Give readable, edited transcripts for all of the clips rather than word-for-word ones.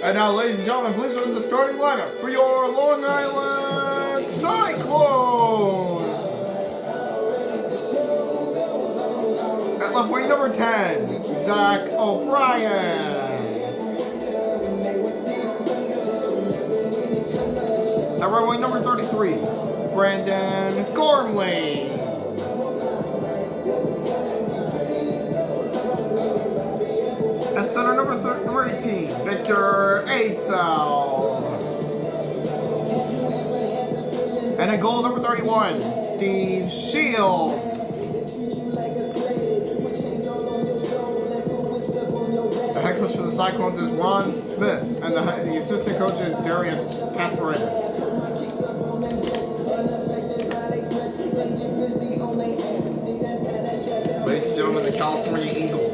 And now, ladies and gentlemen, please join the starting lineup for your Long Island Cyclones. At left wing number 10, Zach O'Brien. At right wing number 33, Brandon Gormley. At center number 18, Victor Aidsel. And at goal number 31, Steve Shields. The head coach for the Cyclones is Ron Smith, and the assistant coach is Darius Kasparidis. Ladies and gentlemen, the California Eagles.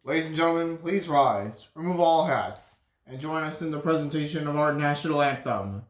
Ladies and gentlemen, please rise, remove all hats, and join us in the presentation of our national anthem.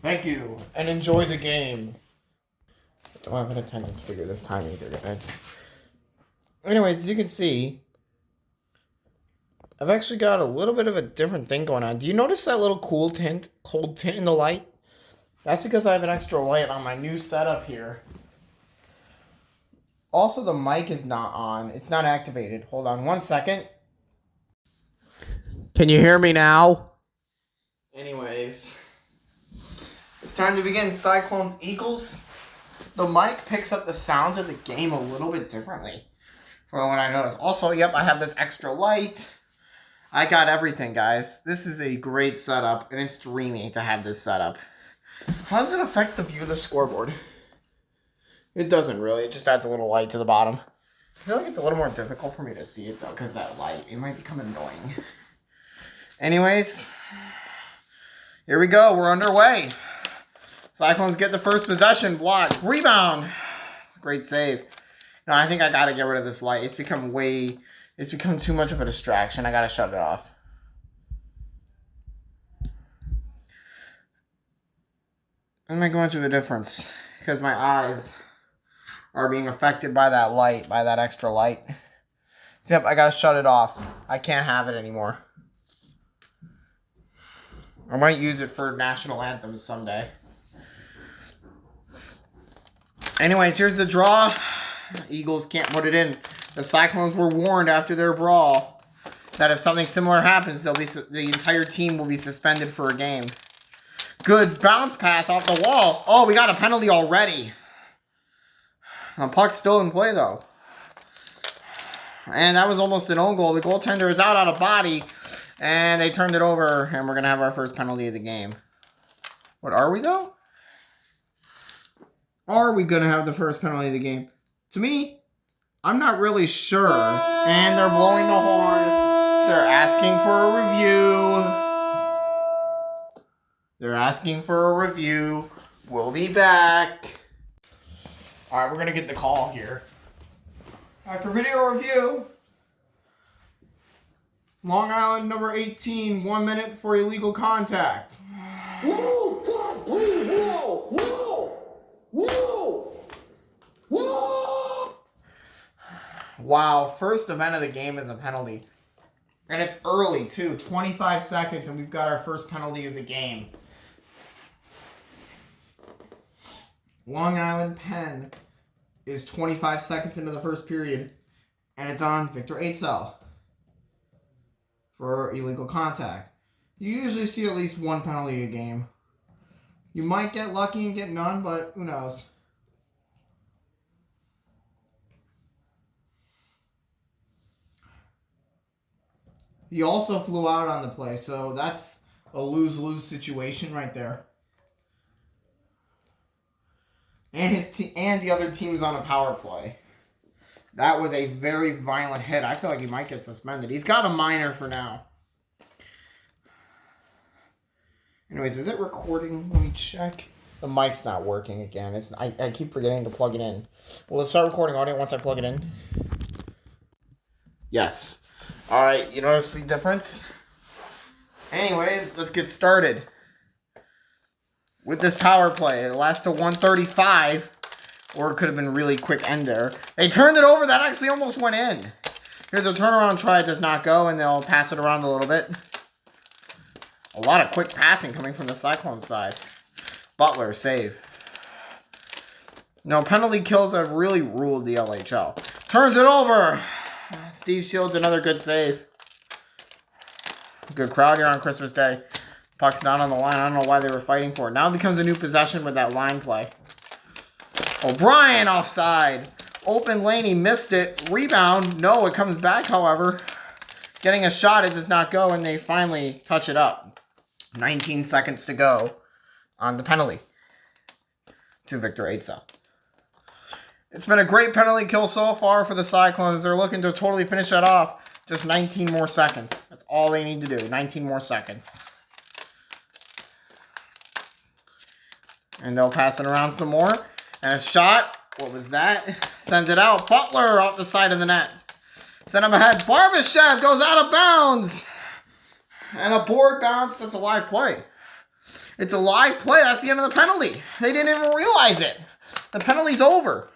Thank you, and enjoy the game. I don't have an attendance figure this time either, guys. Anyways, as you can see, I've actually got a little bit of a different thing going on. Do you notice that little cold tint in the light? That's because I have an extra light on my new setup here. Also, the mic is not on. It's not activated. Hold on one second. Can you hear me now? Anyways, it's time to begin Cyclones Eagles. The mic picks up the sounds of the game a little bit differently from what I noticed. Also, yep, I have this extra light. I got everything, guys. This is a great setup, and it's dreamy to have this setup. How does it affect the view of the scoreboard? It doesn't really. It just adds a little light to the bottom. I feel like it's a little more difficult for me to see it, though, because that light, it might become annoying. Anyways, here we go. We're underway. Cyclones get the first possession. Block. Rebound. Great save. No, I think I got to get rid of this light. It's become too much of a distraction. I got to shut it off. Doesn't make much of a difference because my eyes are being affected by that light, by that extra light. Yep, I got to shut it off. I can't have it anymore. I might use it for national anthems someday. Anyways, here's the draw. Eagles can't put it in. The Cyclones were warned after their brawl that if something similar happens, the entire team will be suspended for a game. Good bounce pass off the wall. Oh, we got a penalty already. The puck's still in play, though. And that was almost an own goal. The goaltender is out of body. And they turned it over, and we're going to have our first penalty of the game. What are we, though? Are we going to have the first penalty of the game? To me, I'm not really sure. And they're blowing the horn. They're asking for a review. They're asking for a review. We'll be back. All right, we're going to get the call here. All right, for video review. Long Island number 18, 1 minute for illegal contact. No, God, please, no, no, no, no. Wow, first event of the game is a penalty. And it's early, too. 25 seconds, and we've got our first penalty of the game. Long Island Penn is 25 seconds into the first period, and it's on Victor HL for illegal contact. You usually see at least one penalty a game. You might get lucky and get none, but who knows? He also flew out on the play, so that's a lose-lose situation right there. And and the other team's on a power play. That was a very violent hit. I feel like he might get suspended. He's got a minor for now. Anyways, is it recording? Let me check. The mic's not working again. I keep forgetting to plug it in. Well, let's start recording audio once I plug it in. Yes. All right, you notice the difference? Anyways, let's get started. With this power play, it lasts to 135. Or it could have been a really quick end there. They turned it over. That actually almost went in. Here's a turnaround try. It does not go, and they'll pass it around a little bit. A lot of quick passing coming from the Cyclones side. Butler, save. No, penalty kills have really ruled the LHL. Turns it over. Steve Shields, another good save. Good crowd here on Christmas Day. Puck's not on the line. I don't know why they were fighting for it. Now it becomes a new possession with that line play. O'Brien offside. Open lane, he missed it. Rebound. No, it comes back, however. Getting a shot, it does not go, and they finally touch it up. 19 seconds to go on the penalty to Victor Asa. It's been a great penalty kill so far for the Cyclones. They're looking to totally finish that off. Just 19 more seconds. That's all they need to do. 19 more seconds. And they'll pass it around some more. And a shot. What was that? Sends it out. Butler off the side of the net. Send him ahead. Barbashev goes out of bounds. And a board bounce. That's a live play. It's a live play. That's the end of the penalty. They didn't even realize it. The penalty's over.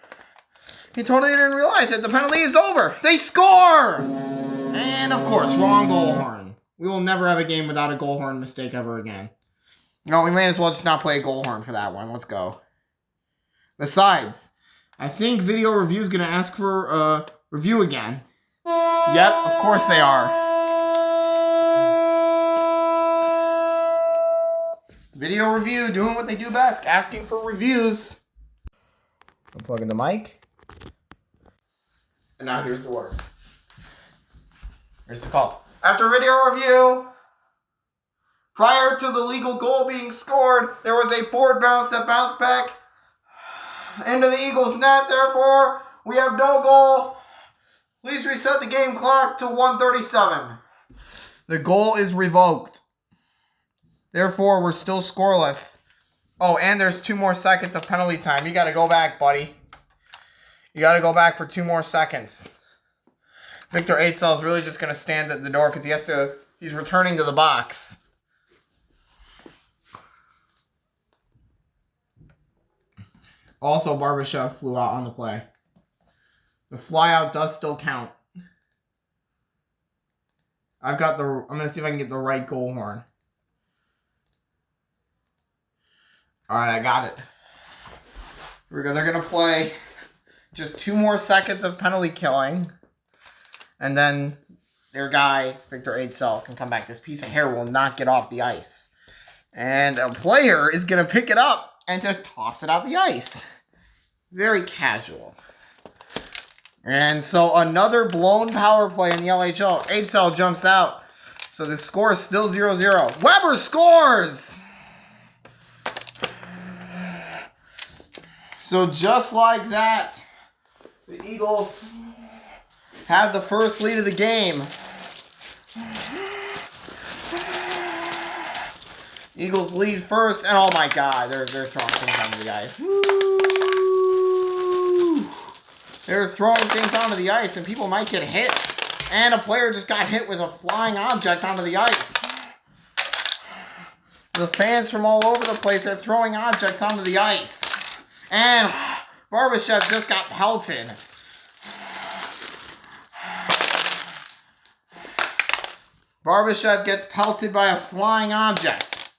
He totally didn't realize it. The penalty is over. They score! And, of course, wrong goal horn. We will never have a game without a goal horn mistake ever again. No, we may as well just not play a goal horn for that one. Let's go. Besides, I think video review is going to ask for a review again. Yep, of course they are. Video review, doing what they do best, asking for reviews. I'll plug in the mic. And now here's the word. Here's the call. After video review, prior to the legal goal being scored, there was a board bounce that bounced back into the Eagles' net. Therefore, we have no goal. Please reset the game clock to 1:37. The goal is revoked. Therefore, we're still scoreless. Oh, and there's 2 more seconds of penalty time. You got to go back, buddy. You got to go back for 2 more seconds. Victor Ejdsell is really just going to stand at the door because he's returning to the box. Also, Barbashev flew out on the play. The flyout does still count. I'm going to see if I can get the right goal horn. Alright, I got it. Here we go. They're going to play just 2 more seconds of penalty killing. And then their guy, Victor Ejdsell, can come back. This piece of hair will not get off the ice. And a player is going to pick it up and just toss it out the ice. Very casual. And so another blown power play in the LHL. Ejdsell jumps out. So the score is still 0-0. Weber scores! So just like that, the Eagles have the first lead of the game. Eagles lead first, and oh my God, they're throwing things onto the ice. Woo! They're throwing things onto the ice, and people might get hit. And a player just got hit with a flying object onto the ice. The fans from all over the place are throwing objects onto the ice. And Barbashev just got pelted. Barbashev gets pelted by a flying object.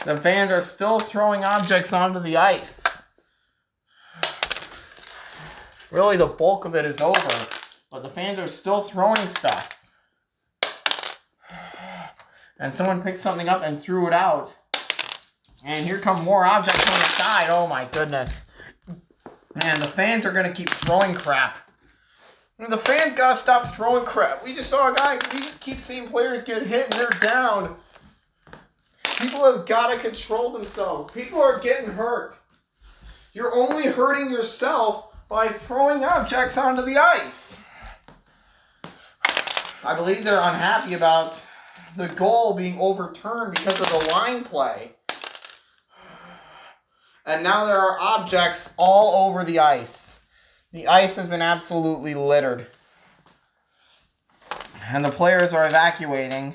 The fans are still throwing objects onto the ice. Really, the bulk of it is over, but the fans are still throwing stuff. And someone picked something up and threw it out. And here come more objects on the side. Oh my goodness. Man, the fans are going to keep throwing crap. And the fans got to stop throwing crap. We just saw a guy, we just keep seeing players get hit and they're down. People have got to control themselves. People are getting hurt. You're only hurting yourself by throwing objects onto the ice. I believe they're unhappy about the goal being overturned because of the line play. And now there are objects all over the ice. The ice has been absolutely littered. And the players are evacuating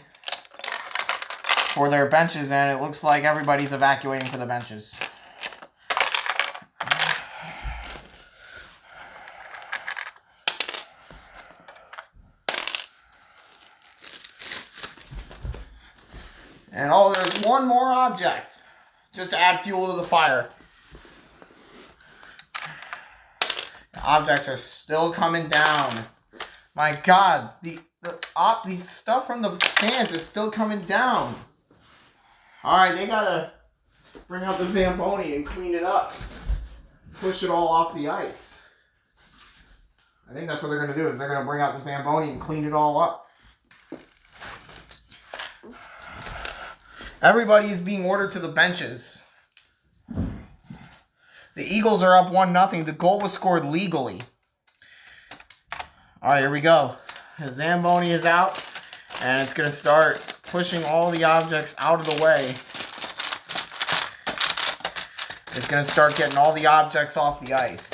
for their benches, and it looks like everybody's evacuating for the benches. And oh, there's one more object just to add fuel to the fire. The objects are still coming down. My God, the stuff from the stands is still coming down. All right, they gotta bring out the Zamboni and clean it up. Push it all off the ice. I think that's what they're gonna do, is they're gonna bring out the Zamboni and clean it all up. Everybody is being ordered to the benches. The Eagles are up 1-0. The goal was scored legally. All right, here we go. The Zamboni is out, and it's going to start pushing all the objects out of the way. It's going to start getting all the objects off the ice.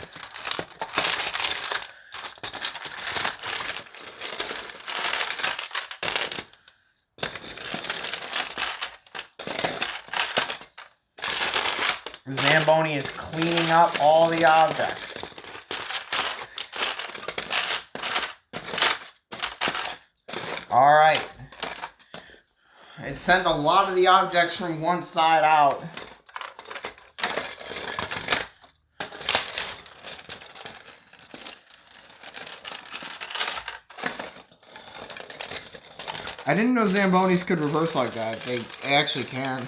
The Zamboni is cleaning up all the objects. Alright. It sent a lot of the objects from one side out. I didn't know Zambonis could reverse like that. They actually can.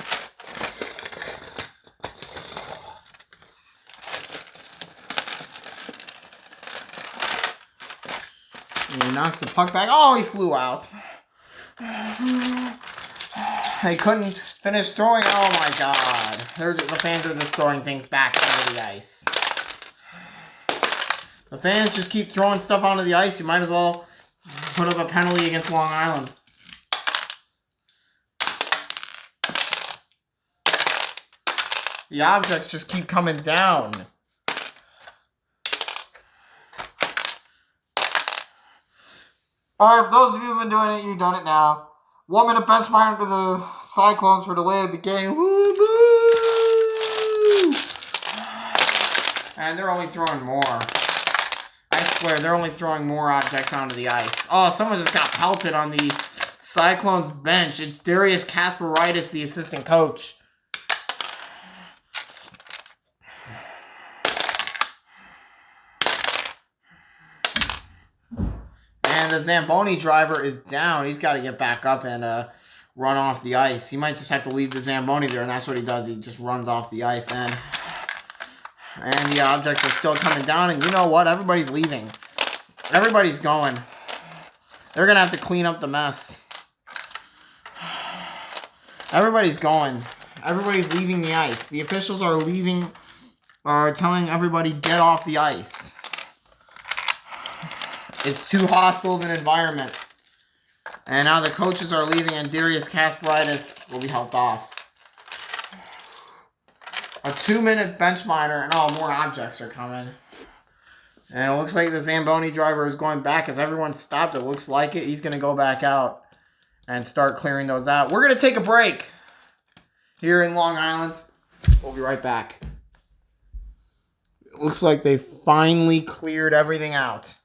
He knocks the puck back. Oh, he flew out. They couldn't finish throwing. Oh my God. The fans are just throwing things back onto the ice. The fans just keep throwing stuff onto the ice. You might as well put up a penalty against Long Island. The objects just keep coming down. Alright, for those of you who've been doing it, you've done it now. 1 minute bench fire to the Cyclones for the delay of the game. Woo-hoo! And they're only throwing more. I swear, they're only throwing more objects onto the ice. Oh, someone just got pelted on the Cyclones bench. It's Darius Kasparidis, the assistant coach. And the Zamboni driver is down. He's got to get back up and run off the ice. He might just have to leave the Zamboni there, and that's what he does. He just runs off the ice. And the objects are still coming down. And you know what? Everybody's leaving. Everybody's going. They're going to have to clean up the mess. Everybody's going. Everybody's leaving the ice. The officials are leaving, are telling everybody get off the ice. It's too hostile of an environment. And now the coaches are leaving and Darius Kasparaitis will be helped off. A 2-minute bench minor and more objects are coming. And it looks like the Zamboni driver is going back as everyone stopped. It looks like it. He's going to go back out and start clearing those out. We're going to take a break here in Long Island. We'll be right back. It looks like they finally cleared everything out.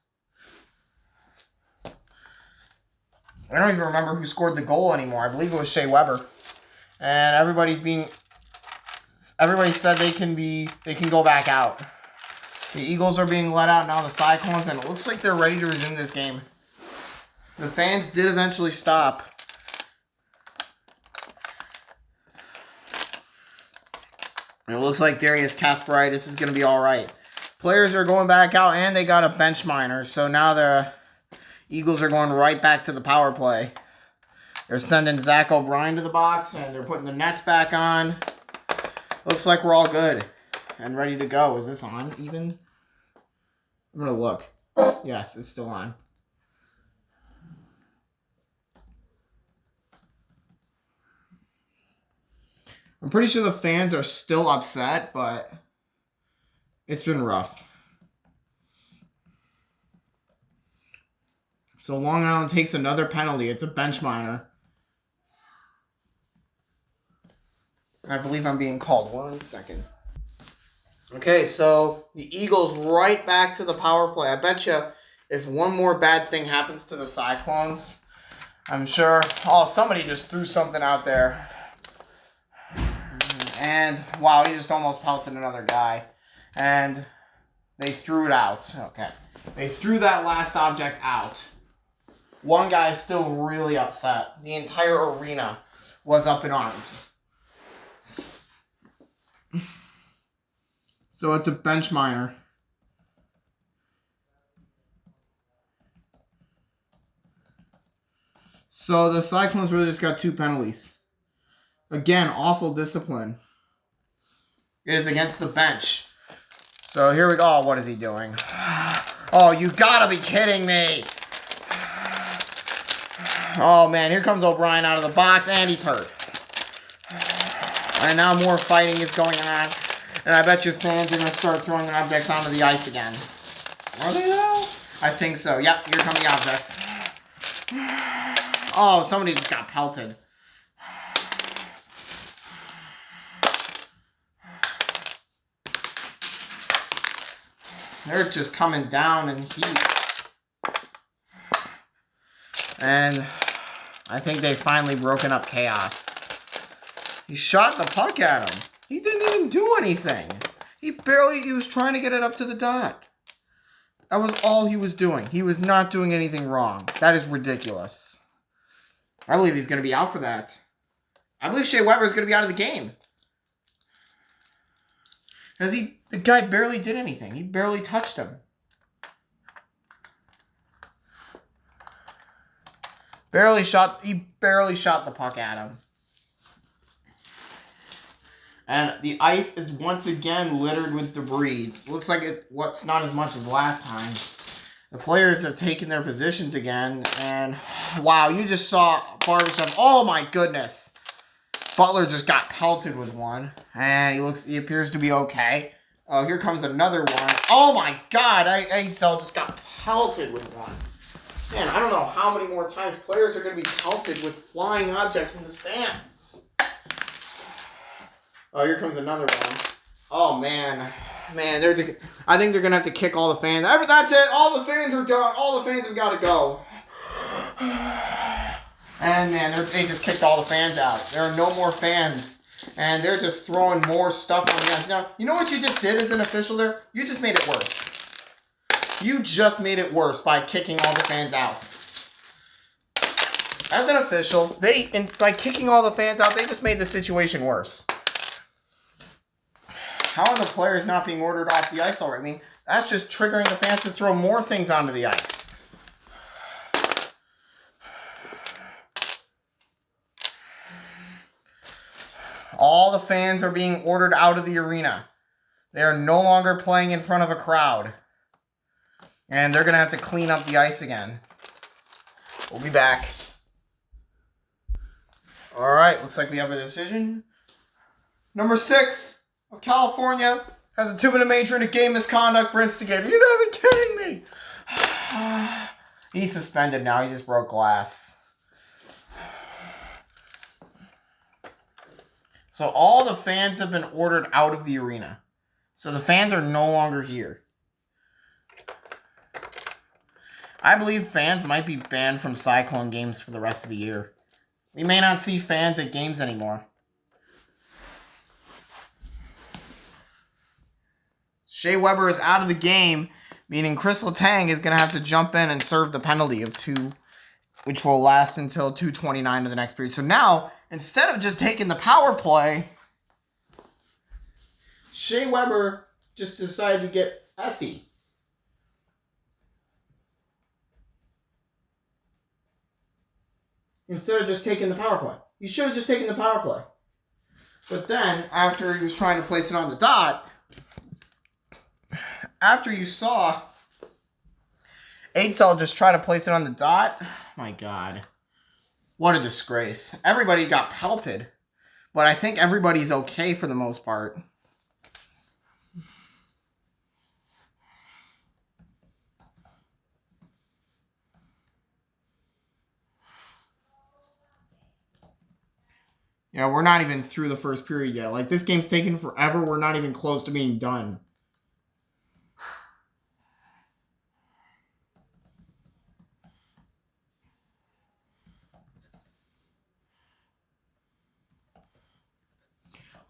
I don't even remember who scored the goal anymore. I believe it was Shea Weber. And everybody said they can go back out. The Eagles are being let out now, the Cyclones, and it looks like they're ready to resume this game. The fans did eventually stop. And it looks like Darius Kasparaitis is going to be all right. Players are going back out, and they got a bench minor. So now the Eagles are going right back to the power play. They're sending Zach O'Brien to the box, and they're putting the nets back on. Looks like we're all good and ready to go. Is this on even? I'm going to look. Yes, it's still on. I'm pretty sure the fans are still upset, but it's been rough. So Long Island takes another penalty. It's a bench minor. I believe I'm being called. 1 second. Okay, so the Eagles right back to the power play. I bet you if one more bad thing happens to the Cyclones, I'm sure... Oh, somebody just threw something out there. And, wow, he just almost pelted another guy. And they threw it out. Okay. They threw that last object out. One guy is still really upset. The entire arena was up in arms. So it's a bench minor. So the Cyclones really just got 2 penalties. Again, awful discipline. It is against the bench. So here we go. Oh, what is he doing? Oh, you gotta be kidding me. Oh, man. Here comes O'Brien out of the box, and he's hurt. And now more fighting is going on. And I bet your fans are going to start throwing objects onto the ice again. Are they though? I think so. Yep, here come the objects. Oh, somebody just got pelted. They're just coming down in heat. And I think they've finally broken up chaos. He shot the puck at him. He didn't even do anything. He was trying to get it up to the dot. That was all he was doing. He was not doing anything wrong. That is ridiculous. I believe he's going to be out for that. I believe Shea Weber is going to be out of the game. Because the guy barely did anything. He barely touched him. He barely shot the puck at him. And the ice is once again littered with debris. It looks like what's not as much as last time. The players have taken their positions again. And wow, you just saw Barbashev. Oh my goodness. Butler just got pelted with one. And he appears to be okay. Oh, here comes another one. Oh my god, AHL just got pelted with one. Man, I don't know how many more times players are going to be pelted with flying objects from the stands. Oh, here comes another one. Oh, man. Man, I think they're going to have to kick all the fans. That's it. All the fans are done. All the fans have got to go. And, man, they just kicked all the fans out. There are no more fans. And they're just throwing more stuff on the ice. Now, you know what you just did as an official there? You just made it worse. You just made it worse by kicking all the fans out. As an official, by kicking all the fans out, they just made the situation worse. How are the players not being ordered off the ice already? I mean, that's just triggering the fans to throw more things onto the ice. All the fans are being ordered out of the arena. They are no longer playing in front of a crowd. And they're going to have to clean up the ice again. We'll be back. All right, looks like we have a decision. Number 6 of California has a 2-minute major in a game misconduct for instigator. You gotta be kidding me. He's suspended now. He just broke glass. So all the fans have been ordered out of the arena. So the fans are no longer here. I believe fans might be banned from Cyclone games for the rest of the year. We may not see fans at games anymore. Shea Weber is out of the game, meaning Chris Letang is going to have to jump in and serve the penalty of 2, which will last until 2:29 of the next period. So now, instead of just taking the power play, Shea Weber just decided to get Essie. Instead of just taking the power play. He should have just taken the power play. But then, after he was trying to place it on the dot, after you saw LHL just try to place it on the dot, my God. What a disgrace. Everybody got pelted. But I think everybody's okay for the most part. Yeah, we're not even through the first period yet. Like, this game's taken forever. We're not even close to being done.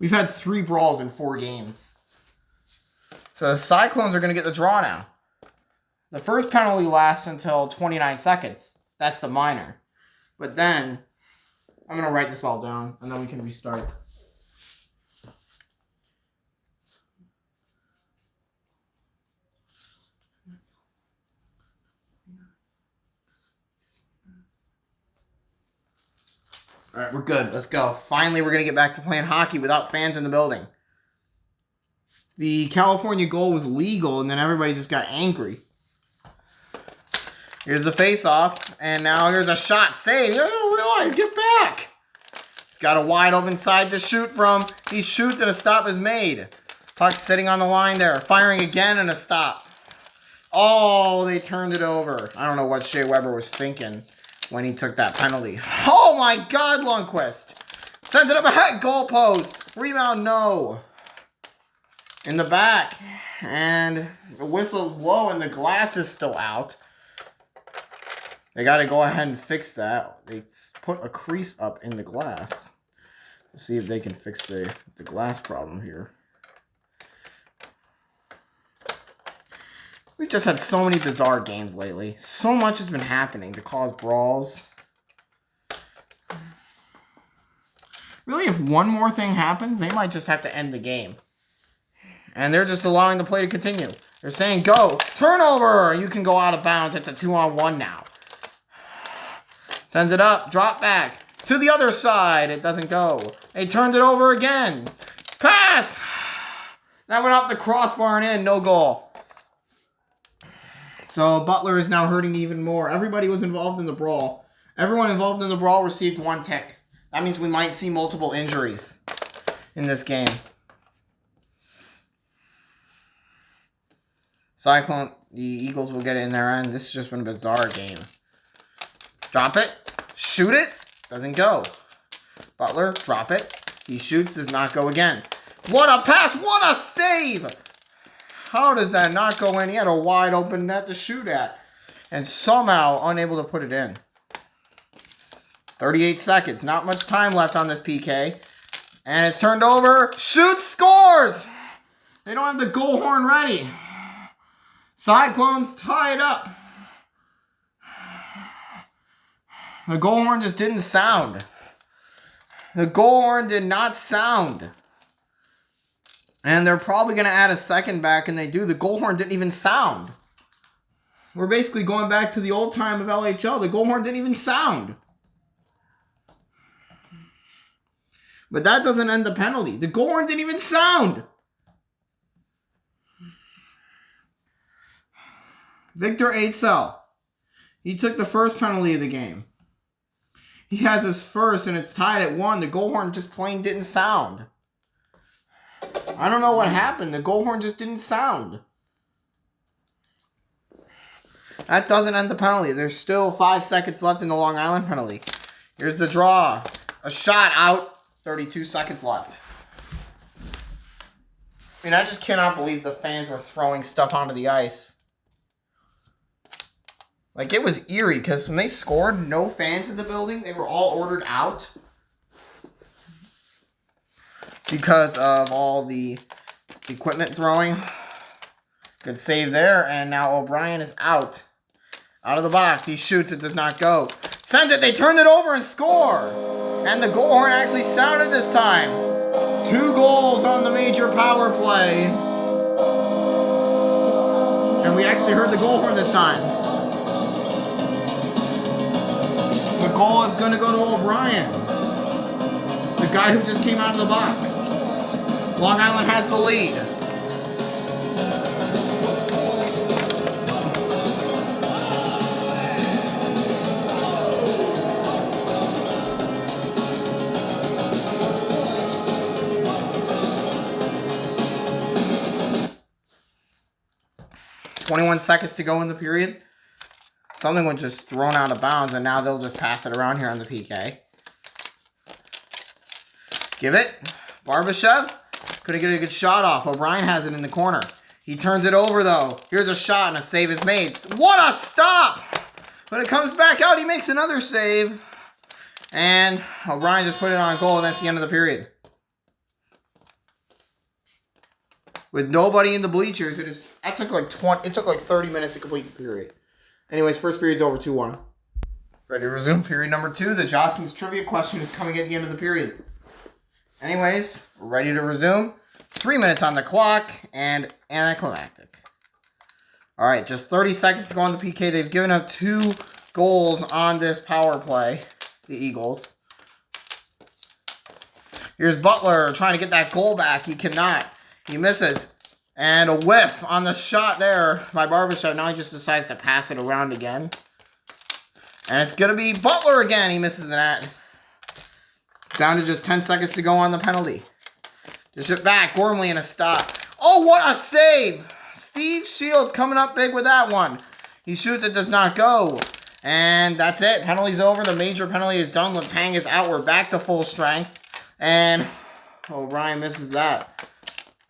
We've had 3 brawls in 4 games. So the Cyclones are going to get the draw now. The first penalty lasts until 29 seconds. That's the minor. But then, I'm going to write this all down, and then we can restart. All right, we're good. Let's go. Finally, we're going to get back to playing hockey without fans in the building. The California goal was legal, and then everybody just got angry. Here's the face-off, and now here's a shot save. Oh, realize, get back. He's got a wide open side to shoot from. He shoots, and a stop is made. Puck sitting on the line there. Firing again, and a stop. Oh, they turned it over. I don't know what Shea Weber was thinking when he took that penalty. Oh my God, Lundqvist. Sends it up ahead, goal post. Rebound, no. In the back. And the whistle's blowing, the glass is still out. They got to go ahead and fix that. They put a crease up in the glass. Let's see if they can fix the glass problem here. We've just had so many bizarre games lately. So much has been happening to cause brawls. Really, if one more thing happens, they might just have to end the game. And they're just allowing the play to continue. They're saying, go. Turnover! You can go out of bounds. It's a 2-on-1 now. Sends it up. Drop back. To the other side. It doesn't go. They turned it over again. Pass! That went off the crossbar and in. No goal. So Butler is now hurting even more. Everybody was involved in the brawl. Everyone involved in the brawl received 1 tick. That means we might see multiple injuries in this game. Cyclone, the Eagles will get it in their end. This has just been a bizarre game. Drop it. Shoot it. Doesn't go. Butler, drop it. He shoots, does not go again. What a pass. What a save. How does that not go in? He had a wide open net to shoot at. And somehow unable to put it in. 38 seconds. Not much time left on this PK. And it's turned over. Shoots, scores! They don't have the goal horn ready. Cyclones tie it up. The goal horn just didn't sound. The goal horn did not sound. And they're probably going to add a second back, and they do. The goal horn didn't even sound. We're basically going back to the old time of LHL. The goal horn didn't even sound. But that doesn't end the penalty. The goal horn didn't even sound. Victor Ejdsell. He took the first penalty of the game. He has his first, and it's tied at 1. The goal horn just plain didn't sound. I don't know what happened. The goal horn just didn't sound. That doesn't end the penalty. There's still 5 seconds left in the Long Island penalty. Here's the draw. A shot out. 32 seconds left. I mean, I just cannot believe the fans were throwing stuff onto the ice. Like, it was eerie because when they scored, no fans in the building. They were all ordered out because of all the equipment throwing. Good save there, and now O'Brien is out. Out of the box. He shoots. It does not go. Sends it. They turned it over and score. And the goal horn actually sounded this time. 2 goals on the major power play. And we actually heard the goal horn this time. The goal is going to go to O'Brien. The guy who just came out of the box. Long Island has the lead. .21 seconds to go in the period. Something was just thrown out of bounds, and now they'll just pass it around here on the PK. Give it. Barbashev. Couldn't get a good shot off. O'Brien has it in the corner. He turns it over, though. Here's a shot, and a save is made. What a stop! When it comes back out, he makes another save. And O'Brien just put it on goal, and that's the end of the period. With nobody in the bleachers, it took like 30 minutes to complete the period. Anyways, first period's over 2-1. Ready to resume period number 2. The Jostens trivia question is coming at the end of the period. Anyways, we're ready to resume. 3 minutes on the clock and anticlimactic. Alright, just 30 seconds to go on the PK. They've given up 2 goals on this power play, the Eagles. Here's Butler trying to get that goal back. He cannot. He misses. And a whiff on the shot there by Barbashev. Now he just decides to pass it around again. And it's going to be Butler again. He misses the net. Down to just 10 seconds to go on the penalty. Just it back. Gormley in a stop. Oh, what a save. Steve Shields coming up big with that one. He shoots. It does not go. And that's it. Penalty's over. The major penalty is done. Let's hang his out. We're back to full strength. And O'Brien misses that.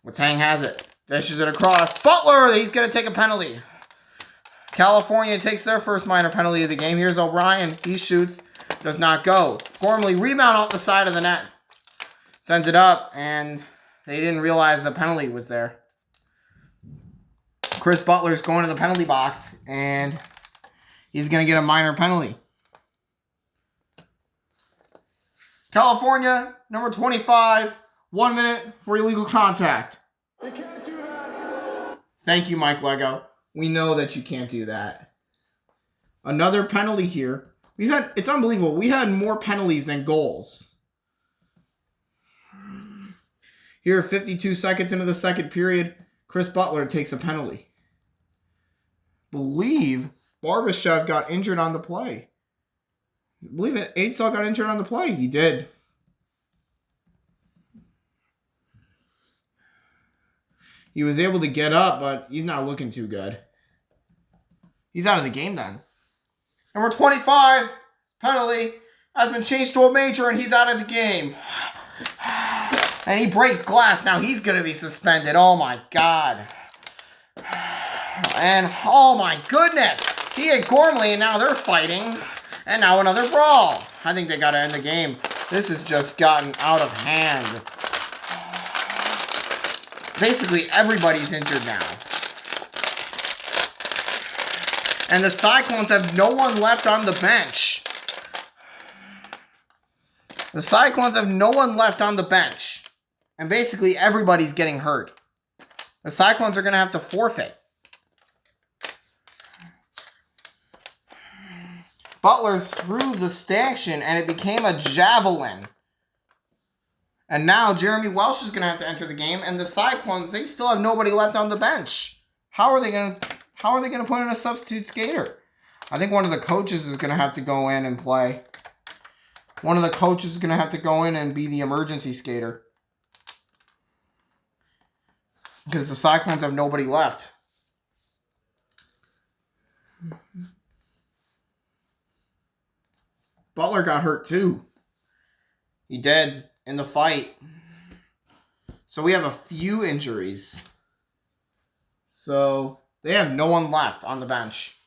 Letang has it. Dishes it across. Butler! He's going to take a penalty. California takes their first minor penalty of the game. Here's O'Brien. He shoots. Does not go. Gormley rebound off the side of the net. Sends it up, and they didn't realize the penalty was there. Chris Butler's going to the penalty box, and he's going to get a minor penalty. California, number 25. 1 minute for illegal contact. You can't do that. Thank you, Mike Lego. We know that you can't do that. Another penalty here. It's unbelievable. We had more penalties than goals. Here, 52 seconds into the second period, Chris Butler takes a penalty. Believe Barbashev got injured on the play. Believe it, Ejdsell got injured on the play. He did. He was able to get up, but he's not looking too good. He's out of the game then. Number 25, penalty, has been changed to a major, and he's out of the game. And he breaks glass. Now he's going to be suspended. Oh, my God. And, oh, my goodness. He had Gormley, and now they're fighting. And now another brawl. I think they got to end the game. This has just gotten out of hand. Basically, everybody's injured now. And the Cyclones have no one left on the bench. The Cyclones have no one left on the bench. And basically, everybody's getting hurt. The Cyclones are going to have to forfeit. Butler threw the stanchion, and it became a javelin. And now Jeremy Welsh is going to have to enter the game. And the Cyclones, they still have nobody left on the bench. How are they going to put in a substitute skater? I think one of the coaches is going to have to go in and play. One of the coaches is going to have to go in and be the emergency skater. Because the Cyclones have nobody left. Butler got hurt too. He did in the fight. So we have a few injuries. So they have no one left on the bench.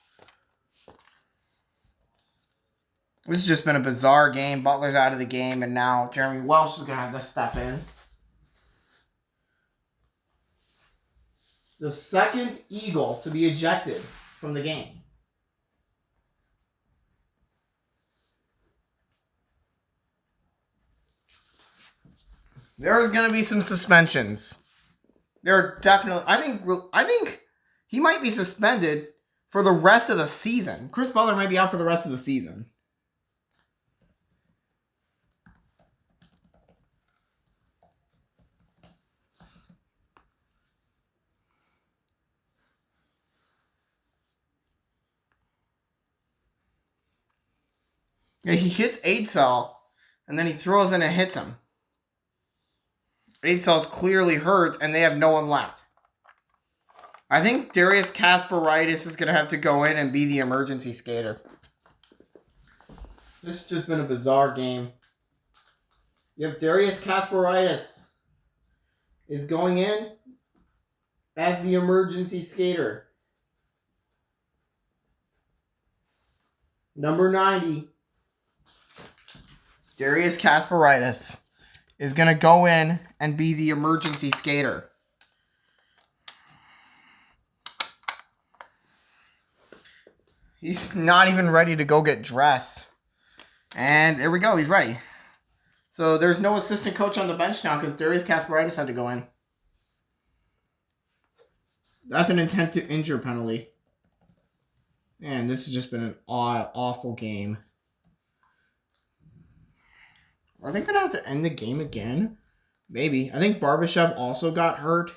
This has just been a bizarre game. Butler's out of the game, and now Jeremy Welsh is going to have to step in. The second Eagle to be ejected from the game. There's going to be some suspensions. There are definitely... I think he might be suspended for the rest of the season. Chris Butler might be out for the rest of the season. Yeah, he hits Aidsall, and then he throws in and hits him. Aidsall's clearly hurt, and they have no one left. I think Darius Kasparaitis is going to have to go in and be the emergency skater. This has just been a bizarre game. You have Darius Kasparaitis is going in as the emergency skater. Number 90. Darius Kasparaitis is going to go in and be the emergency skater. He's not even ready to go get dressed. And there we go. He's ready. So there's no assistant coach on the bench now because Darius Kasparaitis had to go in. That's an intent to injure penalty. Man, this has just been an awful game. Are they going to have to end the game again? Maybe. I think Barbashev also got hurt.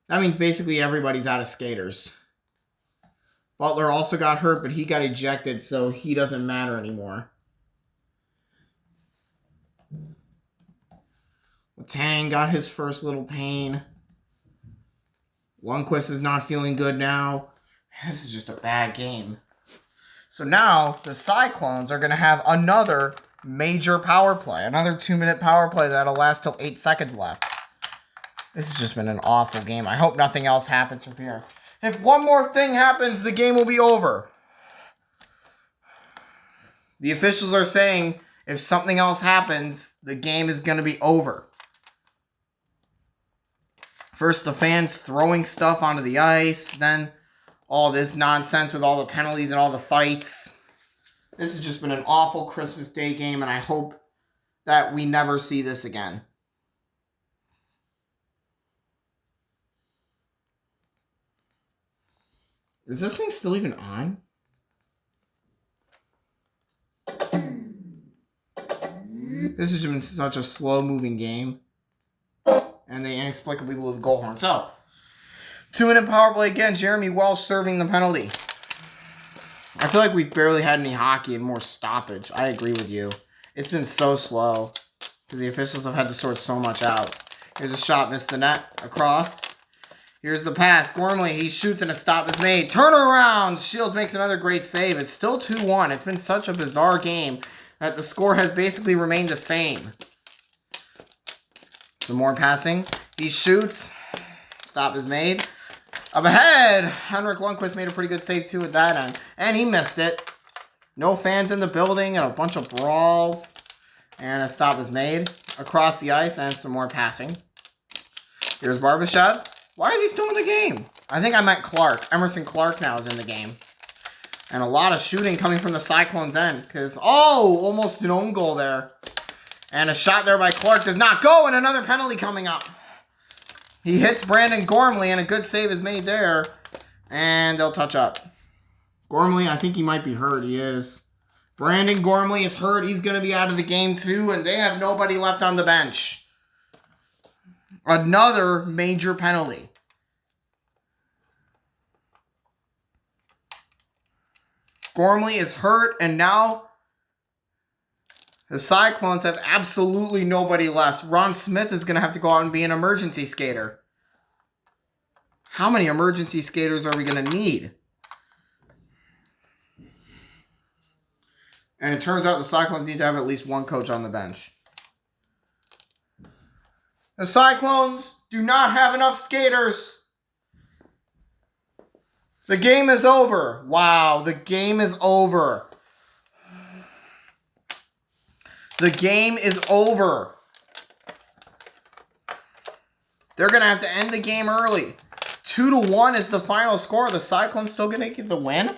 That means basically everybody's out of skaters. Butler also got hurt, but he got ejected, so he doesn't matter anymore. Tang got his first little pain. Lundqvist is not feeling good now. This is just a bad game. So now the Cyclones are going to have another major power play. Another 2-minute power play that'll last till 8 seconds left. This has just been an awful game. I hope nothing else happens from here. If one more thing happens, the game will be over. The officials are saying if something else happens, the game is going to be over. First, the fans throwing stuff onto the ice. Then, all this nonsense with all the penalties and all the fights. This has just been an awful Christmas Day game, and I hope that we never see this again. Is this thing still even on? This has been such a slow-moving game. And they inexplicably blew the goal horn. So, 2-minute power play again. Jeremy Welsh serving the penalty. I feel like we've barely had any hockey and more stoppage. I agree with you. It's been so slow. Because the officials have had to sort so much out. Here's a shot. Missed the net. Across. Here's the pass. Gormley, he shoots and a stop is made. Turnaround! Shields makes another great save. It's still 2-1. It's been such a bizarre game that the score has basically remained the same. Some more passing. He shoots. Stop is made. Up ahead. Henrik Lundqvist made a pretty good save too at that end. And he missed it. No fans in the building and a bunch of brawls. And a stop is made. Across the ice and some more passing. Here's Barbashev. Why is he still in the game? I think I meant Clark. Emerson Clark now is in the game. And a lot of shooting coming from the Cyclones end. Because, almost an own goal there. And a shot there by Clark does not go. And another penalty coming up. He hits Brandon Gormley. And a good save is made there. And they'll touch up. Gormley, I think he might be hurt. He is. Brandon Gormley is hurt. He's going to be out of the game too, and they have nobody left on the bench. Another major penalty. Gormley is hurt, and now the Cyclones have absolutely nobody left. Ron Smith is going to have to go out and be an emergency skater. How many emergency skaters are we going to need? And it turns out the Cyclones need to have at least one coach on the bench. The Cyclones do not have enough skaters. The game is over. Wow, the game is over. The game is over. They're going to have to end the game early. 2-1 is the final score. The Cyclones still going to get the win?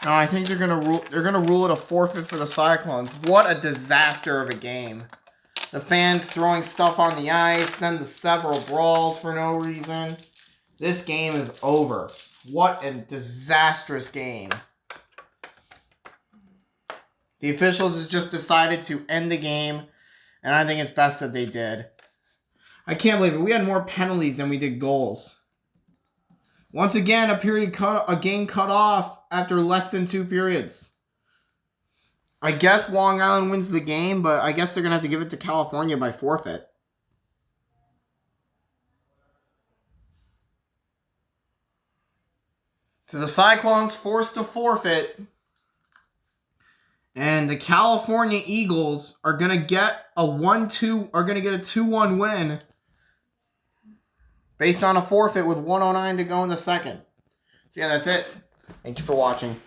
No, I think they're going to rule it a forfeit for the Cyclones. What a disaster of a game. The fans throwing stuff on the ice, then the several brawls for no reason. This game is over. What a disastrous game. The officials have just decided to end the game, and I think it's best that they did. I can't believe it. We had more penalties than we did goals. Once again, a game cut off after less than 2 periods. I guess Long Island wins the game, but I guess they're going to have to give it to California by forfeit. So the Cyclones forced to forfeit. And the California Eagles are going to get a 2-1 win based on a forfeit with 1:09 to go in the second. So yeah, that's it. Thank you for watching.